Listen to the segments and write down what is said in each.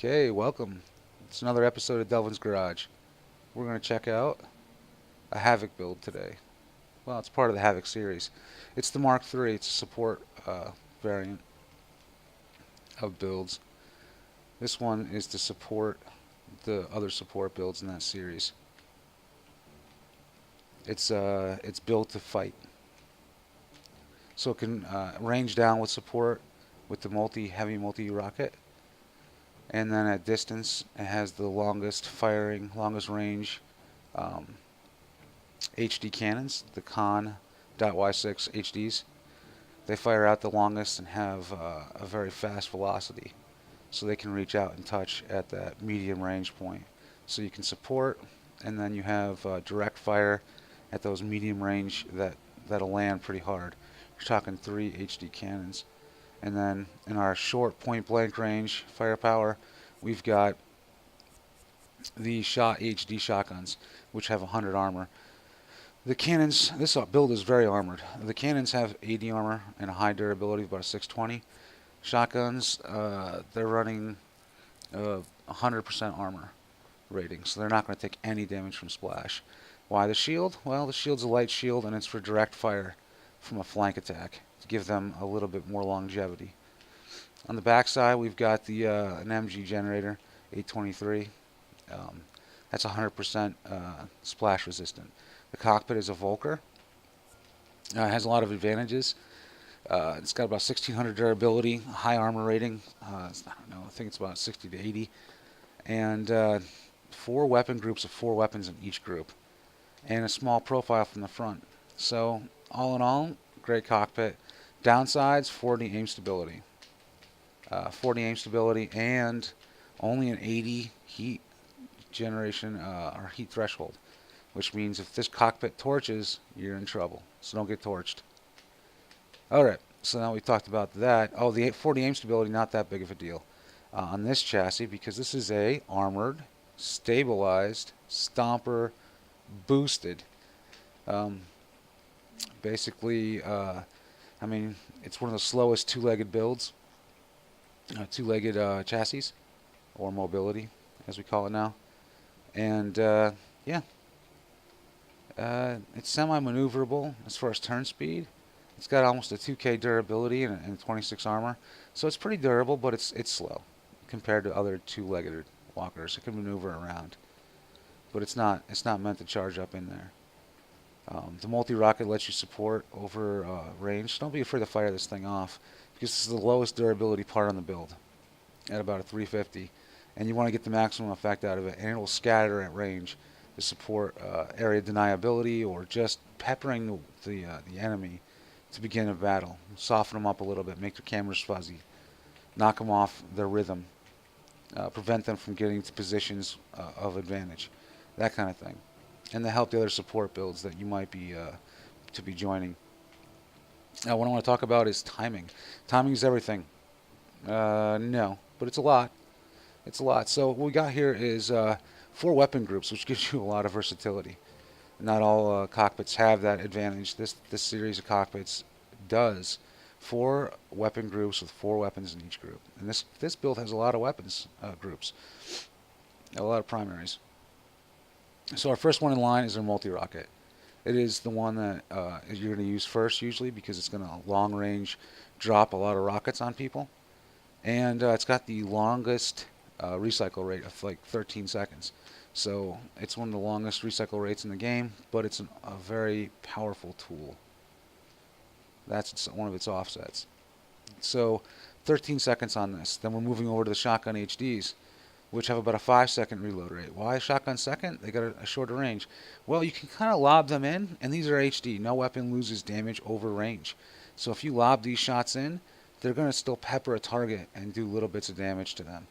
Okay, welcome. It's another episode of Delvin's Garage. We're going to check out a Havok build today. Well, it's part of the Havok series. It's the Mark III. It's a support variant of builds. This one is to support the other support builds in that series. It's built to fight, so it can range down with support with the heavy multi rocket, and then at distance it has the longest range um, HD cannons, the Con.Y6 HDs. They fire out the longest and have a very fast velocity, so they can reach out and touch at that medium range point. So you can support, and then you have direct fire at those medium range that'll land pretty hard. You're talking 3 HD cannons. And then in our short point blank range firepower, we've got the Shot HD shotguns, which have 100 armor. The cannons, this build is very armored. The cannons have 80 armor and a high durability of about a 620. Shotguns, they're running 100% armor rating, so they're not going to take any damage from splash. Why the shield? Well, the shield's a light shield, and it's for direct fire from a flank attack to give them a little bit more longevity. On the backside, we've got the an MG generator, 823. That's 100% splash resistant. The cockpit is a Volker. It has a lot of advantages. It's got about 1600 durability, high armor rating. I don't know, I think it's about 60 to 80. And 4 weapon groups of 4 weapons in each group. And a small profile from the front. So, all in all, great cockpit. Downsides, 40 aim stability. 40 aim stability and only an 80 heat generation or heat threshold, which means if this cockpit torches, you're in trouble. So don't get torched. Alright, so now we've talked about that. Oh, the 40 aim stability, not that big of a deal on this chassis, because this is a armored, stabilized, stomper, boosted. Basically, I mean, it's one of the slowest two-legged builds. Two-legged chassis, or mobility, as we call it now. And yeah, it's semi-maneuverable as far as turn speed. It's got almost a 2K durability and 26 armor, so it's pretty durable, but it's slow compared to other two-legged walkers. It can maneuver around, but it's not meant to charge up in there. The multi-rocket lets you support over range. Don't be afraid to fire this thing off, because this is the lowest durability part on the build at about a 350, and you want to get the maximum effect out of it, and it will scatter at range to support area deniability or just peppering the enemy to begin a battle. Soften them up a little bit, make their cameras fuzzy, knock them off their rhythm, prevent them from getting to positions of advantage, that kind of thing. And to help the other support builds that you might be to be joining. Now, what I want to talk about is timing. Timing is everything. No, but it's a lot. It's a lot. So what we got here is 4 weapon groups, which gives you a lot of versatility. Not all cockpits have that advantage. This series of cockpits does. 4 weapon groups with 4 weapons in each group. And this build has a lot of weapons groups. A lot of primaries. So our first one in line is our multi-rocket. It is the one that you're going to use first usually, because it's going to long range drop a lot of rockets on people. And it's got the longest recycle rate of like 13 seconds. So it's one of the longest recycle rates in the game, but it's a very powerful tool. That's one of its offsets. So 13 seconds on this. Then we're moving over to the shotgun HDs, which have about a 5-second reload rate. Why shotgun second? They got a shorter range. Well, you can kind of lob them in, and these are HD. No weapon loses damage over range. So if you lob these shots in, they're going to still pepper a target and do little bits of damage to them.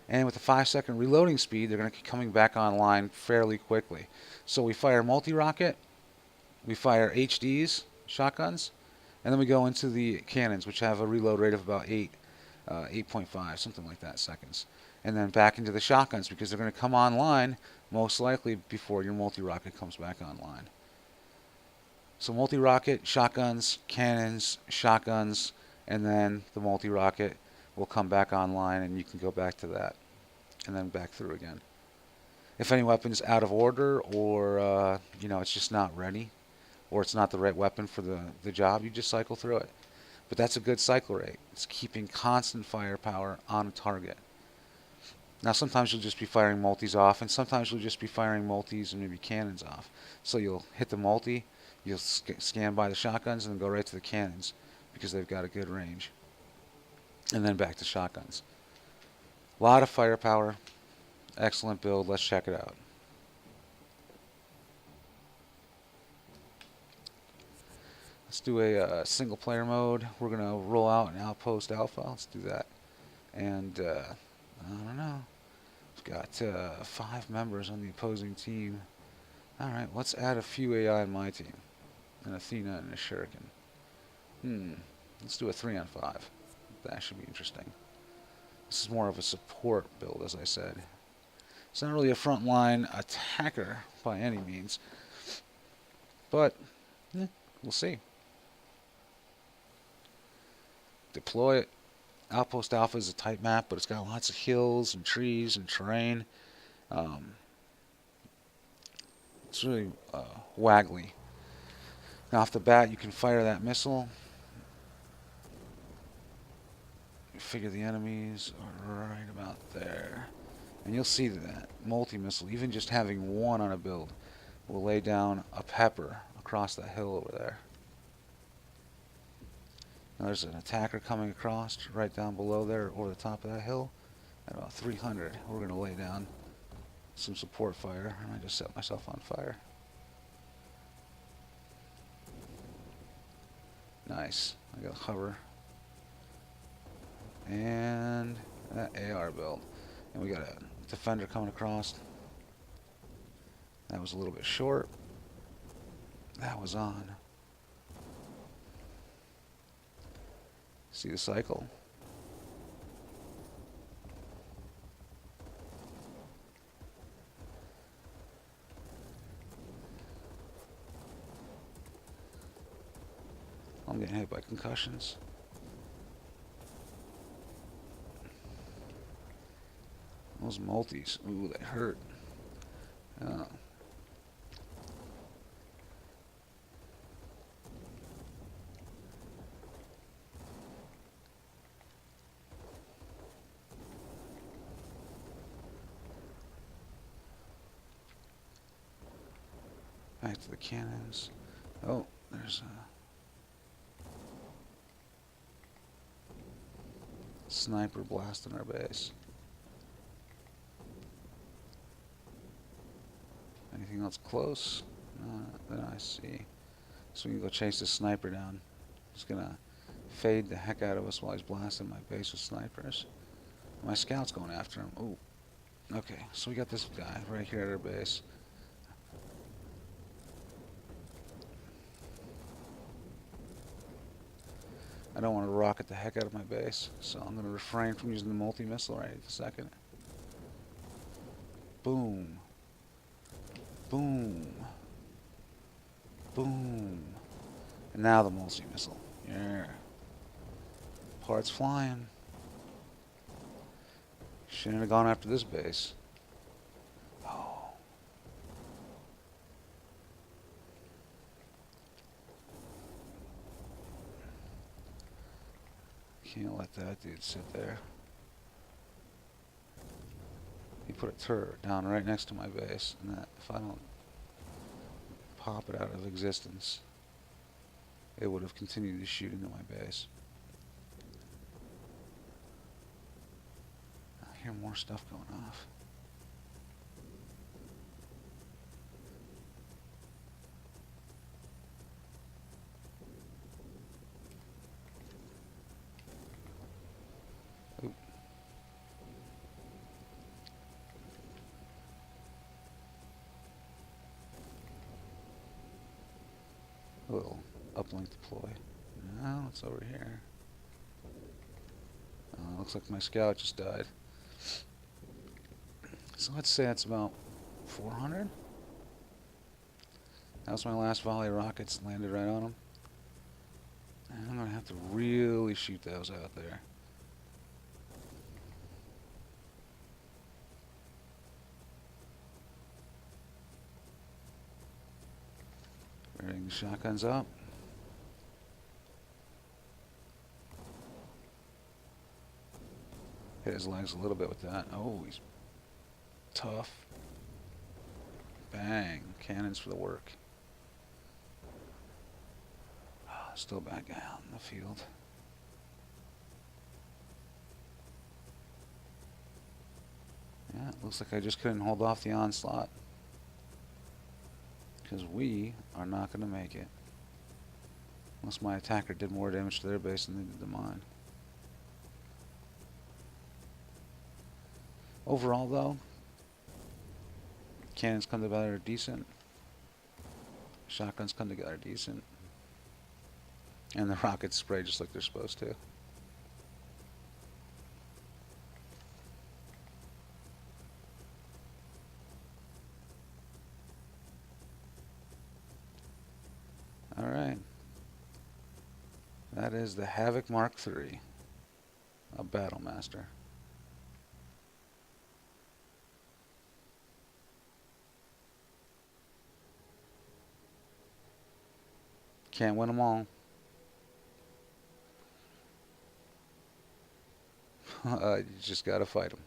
And with a 5-second reloading speed, they're going to keep coming back online fairly quickly. So we fire multi-rocket, we fire HDs, shotguns, and then we go into the cannons, which have a reload rate of about 8.5, something like that, seconds. And then back into the shotguns, because they're going to come online most likely before your multi-rocket comes back online. So multi-rocket, shotguns, cannons, shotguns, and then the multi-rocket will come back online, and you can go back to that. and then back through again. If any weapon's out of order, or you know, it's just not ready, or it's not the right weapon for the job, you just cycle through it. But that's a good cycle rate. It's keeping constant firepower on a target. Now sometimes you'll just be firing multis off, and sometimes you'll just be firing multis and maybe cannons off. So you'll hit the multi, you'll scan by the shotguns, and then go right to the cannons because they've got a good range. And then back to shotguns. A lot of firepower. Excellent build. Let's check it out. Let's do a single player mode. We're going to roll out an outpost alpha. Let's do that. And I don't know. We've got 5 members on the opposing team. Alright, let's add a few AI on my team. An Athena and a Shuriken. Let's do a 3-on-5. That should be interesting. This is more of a support build, as I said. It's not really a frontline attacker by any means. But, we'll see. Deploy it. Outpost Alpha is a tight map, but it's got lots of hills and trees and terrain. It's really waggly. Now off the bat, you can fire that missile. You figure the enemies are right about there. And you'll see that multi-missile, even just having one on a build, will lay down a pepper across that hill over there. Now there's an attacker coming across right down below there over the top of that hill at about 300. We're going to lay down some support fire, and I just set myself on fire. Nice. I got a hover. And that AR build. And we got a defender coming across. That was a little bit short. That was on. See the cycle? I'm getting hit by concussions. Those multis, ooh, they hurt. Oh. Back to the cannons. Oh, there's a sniper blasting our base. Anything else close? That I see. So we can go chase the sniper down. He's gonna fade the heck out of us while he's blasting my base with snipers. My scout's going after him. Ooh. Okay, so we got this guy right here at our base. I don't want to rocket the heck out of my base, so I'm going to refrain from using the multi-missile right at the second. Boom. Boom. Boom. And now the multi-missile. Yeah. Parts flying. Shouldn't have gone after this base. Oh. Can't let that dude sit there. He put a turret down right next to my base, and that if I don't pop it out of existence, it would have continued to shoot into my base. I hear more stuff going off. A little uplink deploy. No, it's over here. Looks like my scout just died. So let's say that's about 400. That was my last volley of rockets, landed right on him. And I'm going to have to really shoot those out there. Readying the shotguns up. Hit his legs a little bit with that. Oh, he's tough. Bang. Cannons for the work. Still back out in the field. Yeah, it looks like I just couldn't hold off the onslaught. Because we are not going to make it. Unless my attacker did more damage to their base than they did to mine. Overall, though, cannons come together decent. Shotguns come together decent. And the rockets spray just like they're supposed to. Alright. That is the Havok Mark III. A Battle Master. Can't win them all. You just gotta fight them.